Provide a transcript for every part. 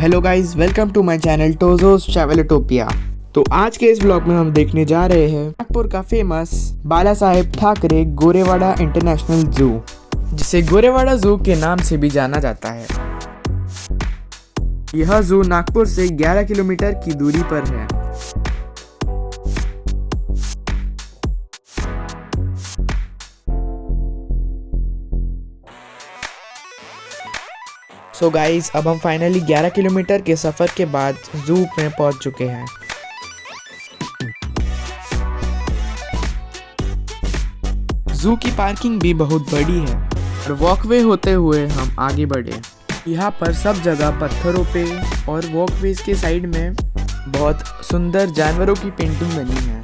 Hello guys, welcome to my channel टोजोस Traveltopia. तो आज के इस व्लॉग में हम देखने जा रहे हैं नागपुर का फेमस बाला साहेब ठाकरे गोरेवाड़ा इंटरनेशनल जू, जिसे गोरेवाड़ा जू के नाम से भी जाना जाता है। यह जू नागपुर से 11 किलोमीटर की दूरी पर है। सो गाइस, अब हम फाइनली 11 किलोमीटर के सफ़र के बाद जू में पहुंच चुके हैं। जू की पार्किंग भी बहुत बड़ी है और वॉकवे होते हुए हम आगे बढ़े। यहाँ पर सब जगह पत्थरों पे और वॉकवेज के साइड में बहुत सुंदर जानवरों की पेंटिंग बनी है।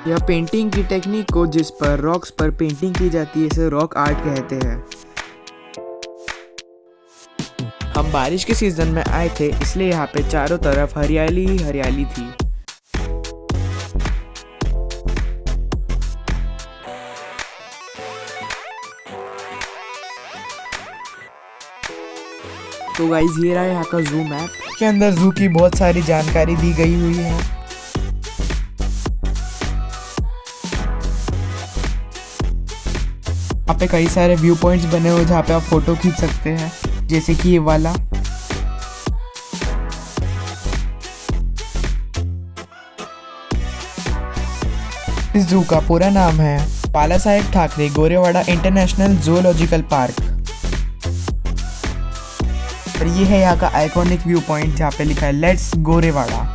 यह पेंटिंग की टेक्निक को जिस पर रॉक्स पर पेंटिंग की जाती है इसे रॉक आर्ट कहते हैं। हम बारिश के सीजन में आए थे, इसलिए यहाँ पे चारों तरफ हरियाली ही हरियाली थी। तो गाइस, ये रहा यहाँ का जू मैप के अंदर जू की बहुत सारी जानकारी दी गई हुई है। यहाँ पे कई सारे व्यू पॉइंट्स बने हुए जहाँ पे आप फोटो खींच सकते हैं, जैसे कि ये वाला। इस जू का पूरा नाम है Bala Saheb Thackeray Gorewada international zoological park और ये है यहाँ का आइकॉनिक व्यू पॉइंट जहाँ पे लिखा है लेट्स गोरेवाड़ा।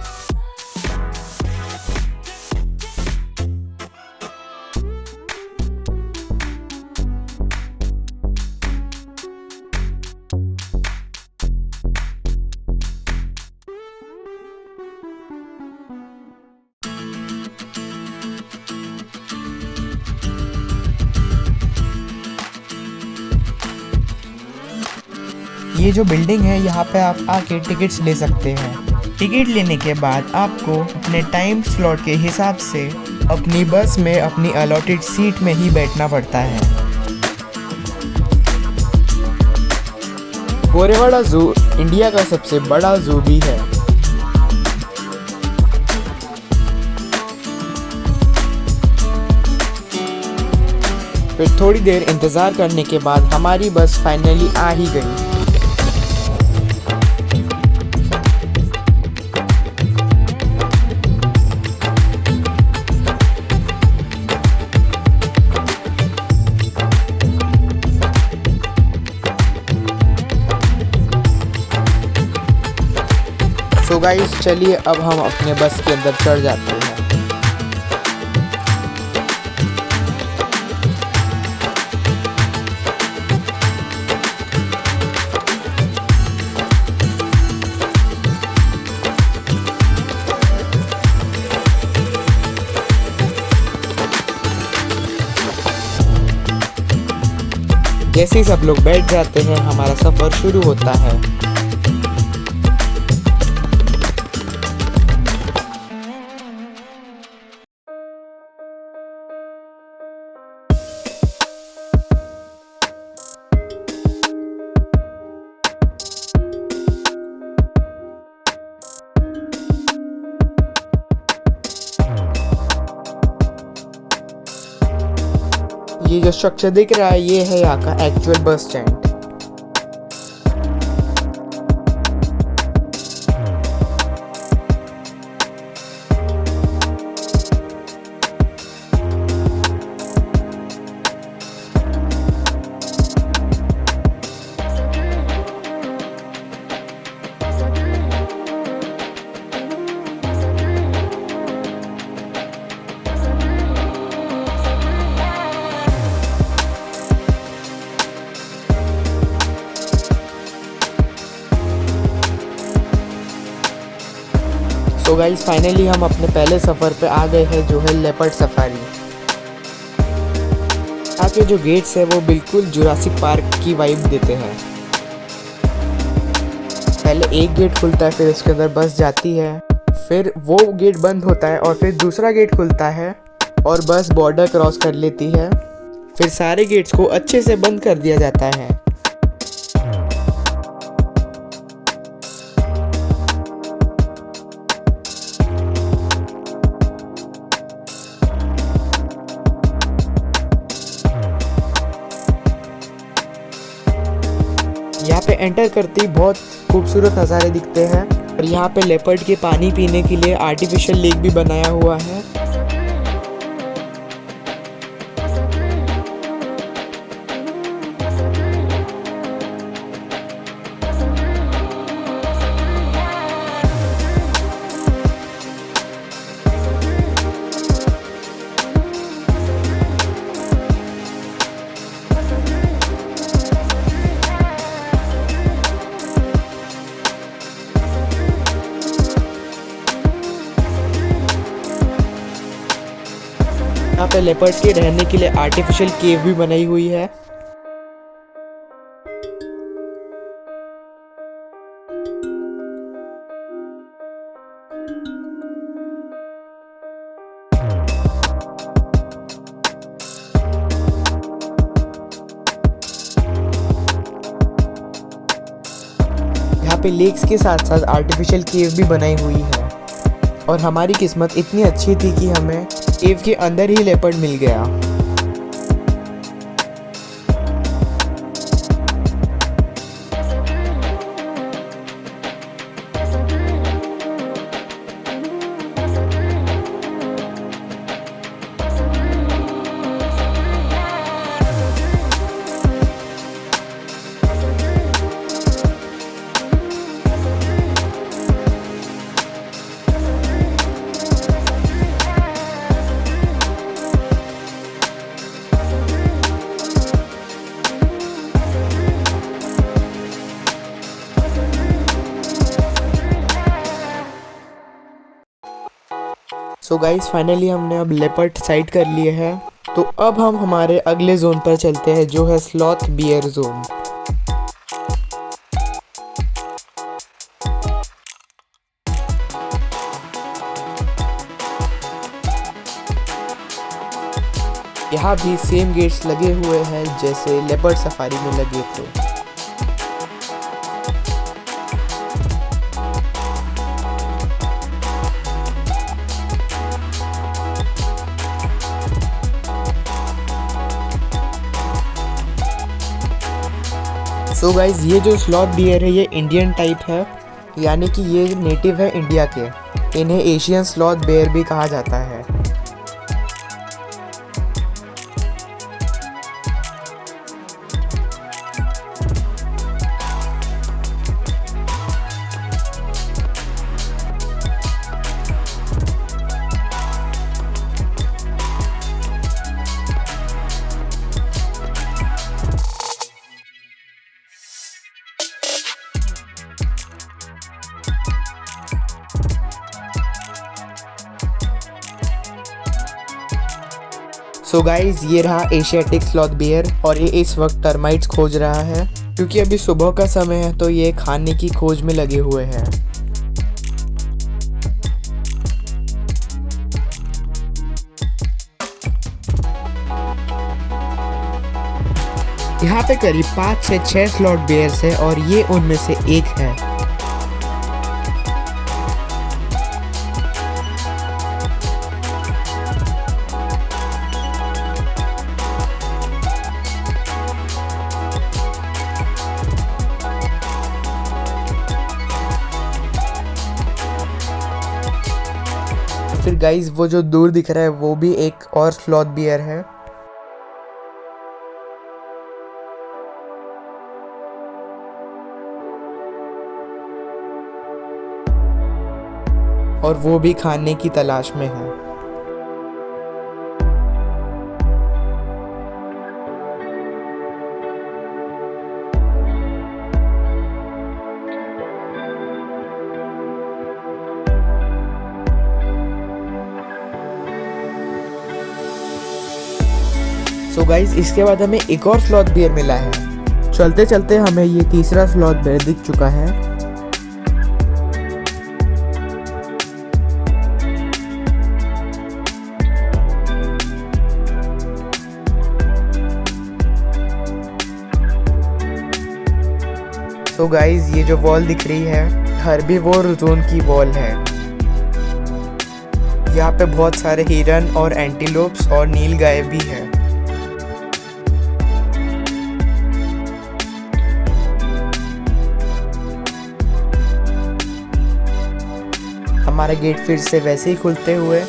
ये जो बिल्डिंग है यहाँ पे आप आके टिकट्स ले सकते हैं। टिकट लेने के बाद आपको अपने टाइम स्लॉट के हिसाब से अपनी बस में अपनी अलॉटेड सीट में ही बैठना पड़ता है। गोरेवाड़ा जू इंडिया का सबसे बड़ा जू भी है। फिर थोड़ी देर इंतज़ार करने के बाद हमारी बस फाइनली आ ही गई। तो गाइस, चलिए अब हम अपने बस के अंदर चढ़ जाते हैं। जैसे ही सब लोग बैठ जाते हैं, हमारा सफर शुरू होता है। ये जो स्ट्रक्चर दिख रहा है ये है यहाँ का एक्चुअल बस स्टैंड। तो गाइस, फाइनली हम अपने पहले सफ़र पे आ गए हैं जो है लेपर्ड सफारी। यहाँ के जो गेट्स है वो बिल्कुल जुरासिक पार्क की वाइब देते हैं। पहले एक गेट खुलता है, फिर उसके अंदर बस जाती है, फिर वो गेट बंद होता है और फिर दूसरा गेट खुलता है और बस बॉर्डर क्रॉस कर लेती है। फिर सारे गेट्स को अच्छे से बंद कर दिया जाता है। यहाँ पे एंटर करते ही बहुत खूबसूरत नज़ारे दिखते हैं और यहाँ पे लेपर्ड के पानी पीने के लिए आर्टिफिशियल लेक भी बनाया हुआ है। यहाँ पे लेपर्ड के रहने के लिए आर्टिफिशियल केव भी बनाई हुई है। यहाँ पे लेक्स के साथ साथ आर्टिफिशियल केव भी बनाई हुई है और हमारी किस्मत इतनी अच्छी थी कि हमें केव के अंदर ही लेपर्ड मिल गया। सो गाइस फाइनली हमने अब लेपर्ड साइड कर लिए हैं, तो अब हम हमारे अगले जोन पर चलते हैं जो है स्लॉथ बियर जोन। यहाँ भी सेम गेट्स लगे हुए हैं जैसे लेपर्ड सफारी में लगे थे। सो गाइज ये जो स्लॉथ बियर है ये इंडियन टाइप है, यानी कि ये नेटिव है इंडिया के। इन्हें एशियन स्लॉथ बियर भी कहा जाता है। सो गाइज ये रहा एशियाटिक स्लॉथ बियर और ये इस वक्त टर्माइट्स खोज रहा है क्योंकि अभी सुबह का समय है, तो ये खाने की खोज में लगे हुए हैं। यहाँ पे करीब 5 से 6 स्लॉथ बियर्स है और ये उनमें से एक है। फिर गाइज वो जो दूर दिख रहा है वो भी एक और स्लॉथ बियर है। और वो भी खाने की तलाश में है। सो गाइस इसके बाद हमें एक और स्लॉथ बियर मिला है। चलते चलते हमें ये तीसरा स्लॉथ बियर दिख चुका है। सो गाइस ये जो वॉल दिख रही है हर्बीवोर जोन की वॉल है। यहाँ पे बहुत सारे हिरन और एंटीलोप्स और नीलगाय भी है। हमारा गेट फिर से वैसे ही खुलते हुए,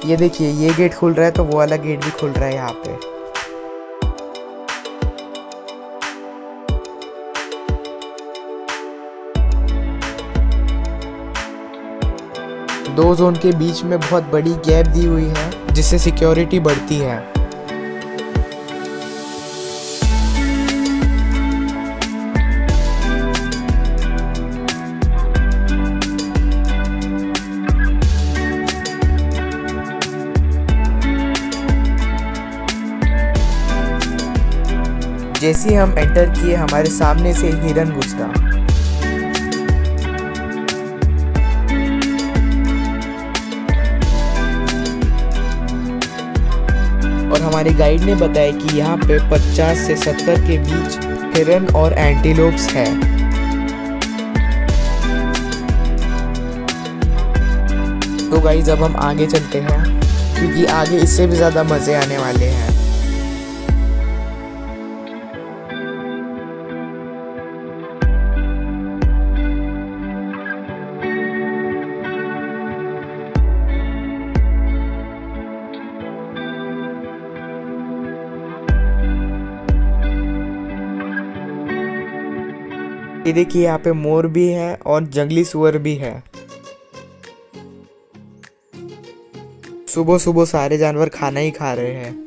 ये देखिए ये गेट खुल रहा है तो वो वाला गेट भी खुल रहा है। यहाँ पे दो जोन के बीच में बहुत बड़ी गैप दी हुई है जिससे सिक्योरिटी बढ़ती है। जैसे ही हम एंटर किए हमारे सामने से हिरन गुजरा। और हमारे गाइड ने बताया कि यहाँ पे 50 से 70 के बीच हिरन और एंटीलोप्स है। तो गाइस अब हम आगे चलते हैं क्योंकि आगे इससे भी ज़्यादा मज़े आने वाले हैं। ये देखिए यहाँ पे मोर भी है और जंगली सुअर भी है। सुबह सुबह सारे जानवर खाना ही खा रहे हैं।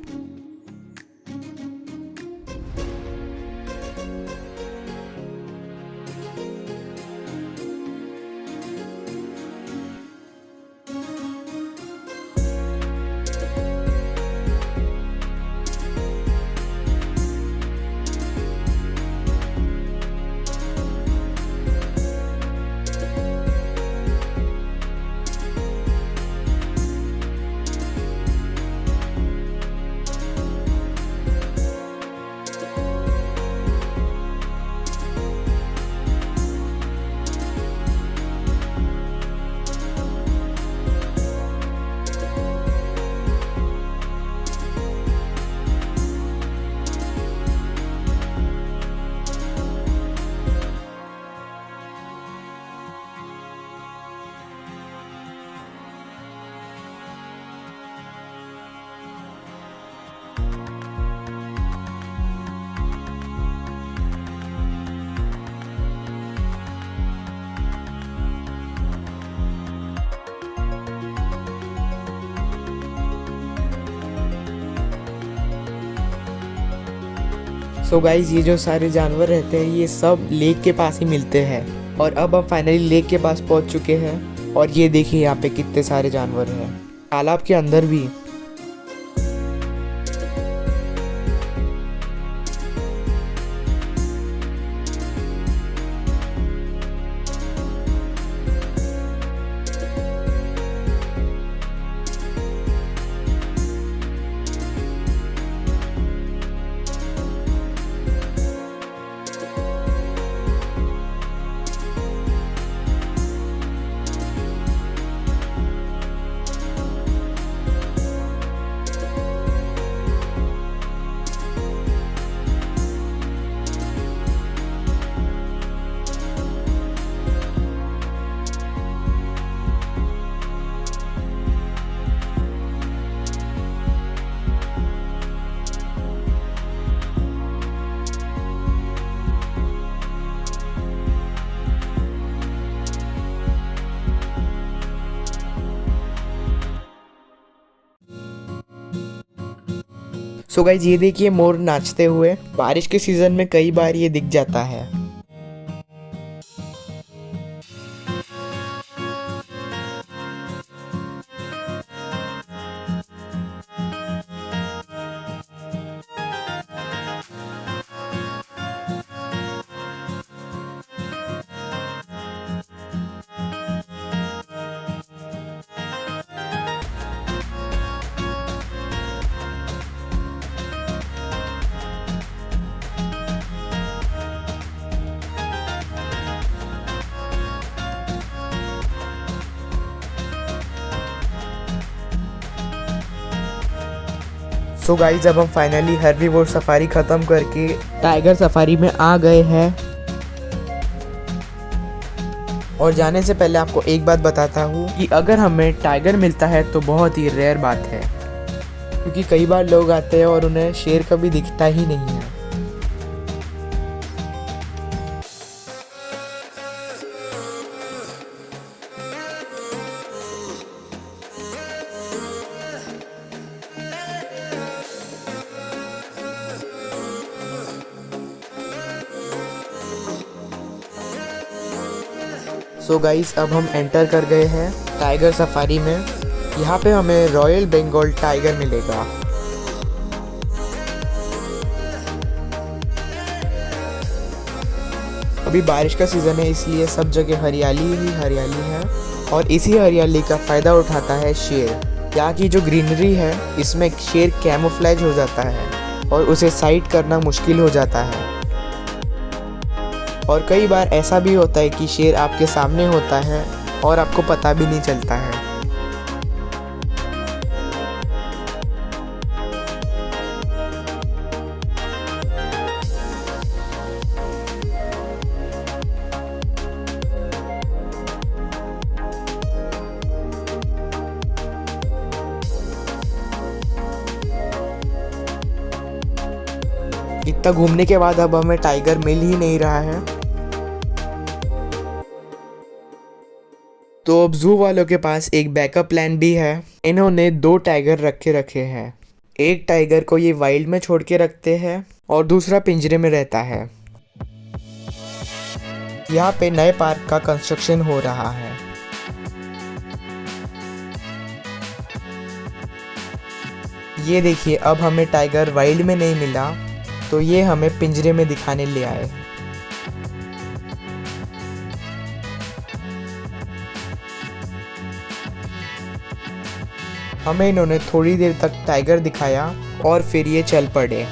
सो गाइज ये जो सारे जानवर रहते हैं ये सब लेक के पास ही मिलते हैं। और अब हम फाइनली लेक के पास पहुंच चुके हैं। और ये देखिए यहाँ पे कितने सारे जानवर हैं तालाब के अंदर भी। सो गाइज ये देखिए मोर नाचते हुए। बारिश के सीजन में कई बार ये दिख जाता है। सो गाइज अब हम फाइनली हर्बीवोर सफारी ख़त्म करके टाइगर सफारी में आ गए हैं। और जाने से पहले आपको एक बात बताता हूँ कि अगर हमें टाइगर मिलता है तो बहुत ही रेयर बात है, क्योंकि कई बार लोग आते हैं और उन्हें शेर कभी दिखता ही नहीं है। सो गाइस अब हम एंटर कर गए हैं टाइगर सफारी में। यहाँ पे हमें रॉयल बंगाल टाइगर मिलेगा। अभी बारिश का सीज़न है, इसलिए सब जगह हरियाली ही हरियाली है और इसी हरियाली का फ़ायदा उठाता है शेर। यहाँ की जो ग्रीनरी है इसमें शेर कैमोफ्लेज हो जाता है और उसे साइट करना मुश्किल हो जाता है। और कई बार ऐसा भी होता है कि शेर आपके सामने होता है और आपको पता भी नहीं चलता है। इतना घूमने के बाद अब हमें टाइगर मिल ही नहीं रहा है। तो अब जू वालों के पास एक बैकअप प्लान भी है। इन्होंने 2 टाइगर रखे हैं। एक टाइगर को ये वाइल्ड में छोड़ के रखते हैं और दूसरा पिंजरे में रहता है। यहाँ पे नए पार्क का कंस्ट्रक्शन हो रहा है। ये देखिए, अब हमें टाइगर वाइल्ड में नहीं मिला तो ये हमें पिंजरे में दिखाने ले आए। हमें इन्होंने थोड़ी देर तक टाइगर दिखाया और फिर ये चल पड़े।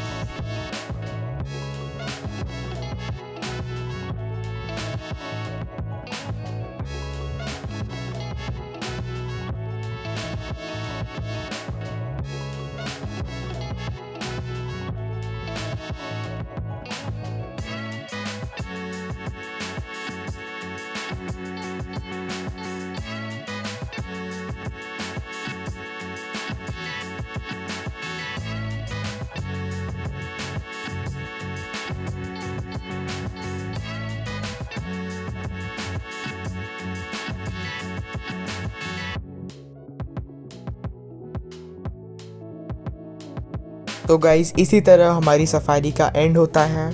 तो गाइस इसी तरह हमारी सफारी का एंड होता है।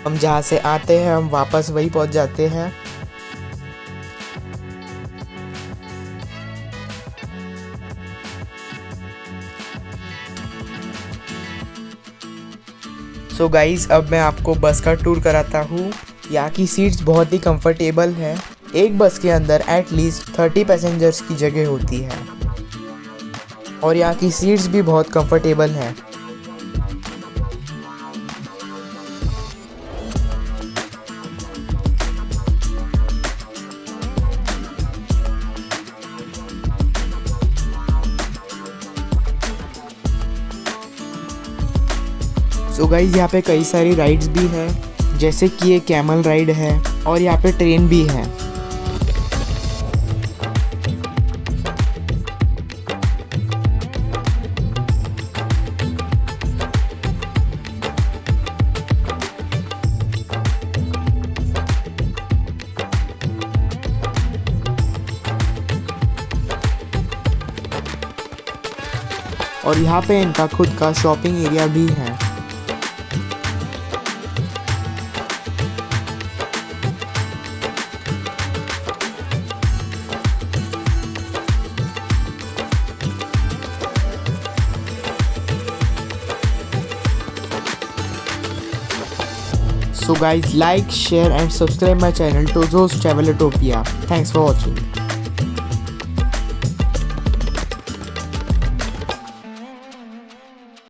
हम जहाँ से आते हैं हम वापस वही पहुँच जाते हैं। सो गाइस अब मैं आपको बस का टूर कराता हूँ। यहाँ की सीट्स बहुत ही कंफर्टेबल है। एक बस के अंदर एटलीस्ट 30 पैसेंजर्स की जगह होती है और यहाँ की सीट्स भी बहुत कंफर्टेबल हैं। सो गाइस यहाँ पे कई सारी राइड्स भी हैं, जैसे कि ये कैमल राइड है और यहाँ पे ट्रेन भी है। और यहाँ पे इनका खुद का शॉपिंग एरिया भी है। So guys, like, share and subscribe my channel to Zo's Travelotopia. Thanks for watching.